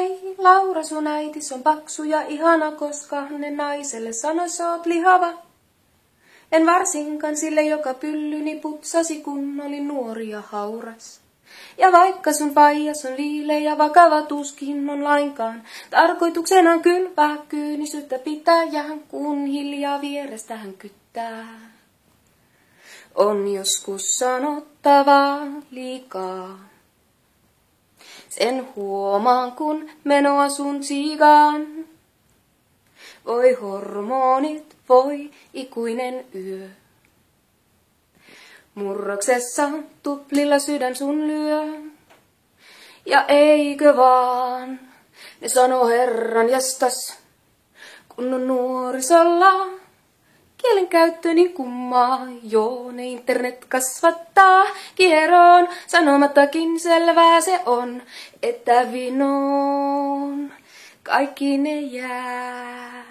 Hei, Laura, sun äitis on paksu ja ihana, koska ne naiselle sanoi, sä oot lihava. En varsinkaan sille, joka pyllyni putsasi, kun olin nuori ja hauras. Ja vaikka sun vaijas on viile ja vakava, tuskin on lainkaan tarkoituksena kylvää kyynisyyttä pitäjään, kun hiljaa vierestään kyttää. On joskus sanottavaa liikaa. Sen huomaan, kun menoa sun siigaan. Voi hormonit, voi ikuinen yö. Murroksessa tuplilla sydän sun lyö. Ja eikö vaan, ne sanoo Herran jästäs, kun on nuorisolla. Kielenkäyttö niin kummaa, joo, ne internet kasvattaa kieroon. Sanomattakin selvää se on, että vinoon kaikki ne jää.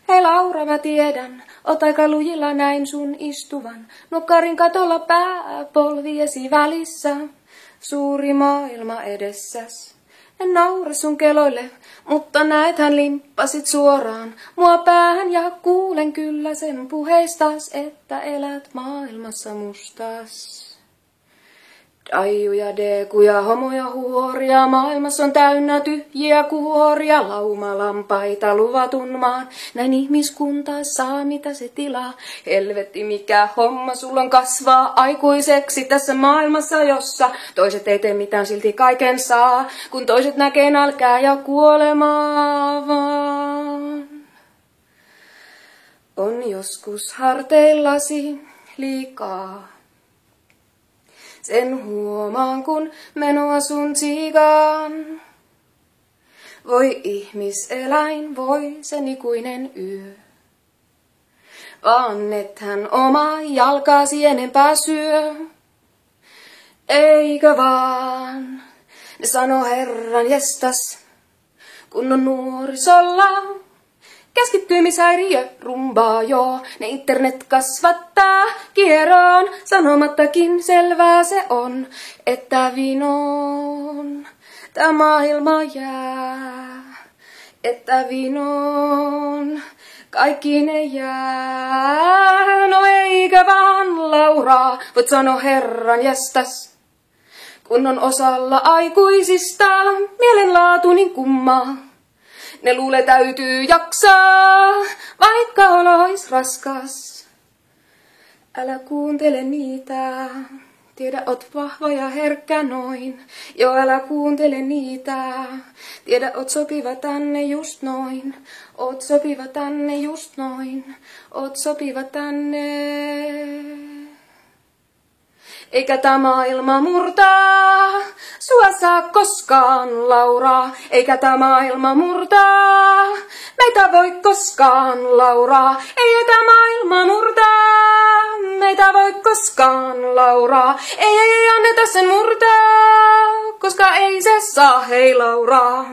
Hei Laura, mä tiedän, oot aika lujilla näin sun istuvan. Nokkarin katolla pääpolviesi välissä, suuri maailma edessäs. En naura sun keloille, mutta näethän limppasit suoraan mua päähän ja kuulen kyllä sen puheistas, että elät maailmassa mustas. Daijuja, deekuja, homoja, huoria, maailmassa on täynnä tyhjiä kuoria, laumalampaita luvatun maan. Näin ihmiskunta saa mitä se tilaa, helvetti mikä homma sulla on kasvaa aikuiseksi tässä maailmassa, jossa toiset ei tee mitään silti kaiken saa, kun toiset näkee nälkää ja kuolemaa vaan. On joskus harteillasi liikaa. Sen huomaan, kun menoa sun siigaan. Voi ihmiseläin, voi sen ikuinen yö. Vaan ethän oma jalkaasi enempää syö. Eikö vaan, ne sanoo Herran jestas, kun on nuorisolla. Keskittymishäiriö rumbaa joo, ne internet kasvattaa kieroon. Sanomattakin selvää se on, että vinoon tämä maailma jää. Että vinoon kaikki ne jää. No eikö vaan Laura, voit sanoa Herran jästäs, kun on osalla aikuisista mielenlaatu niin kummaa. Ne luulee täytyy jaksaa, vaikka olo ois raskas. Älä kuuntele niitä, tiedä oot vahva ja herkkä noin. Joo, älä kuuntele niitä, tiedä oot sopiva tänne just noin. Oot sopiva tänne just noin, oot sopiva tänne. Eikä tämä maailma murtaa, sua saa koskaan Laura. Eikä tämä maailma murtaa, meitä voi koskaan Laura. Ei tämä maailma murtaa, meitä voi koskaan Laura. Ei anneta sen murtaa, koska ei se saa, hei Laura.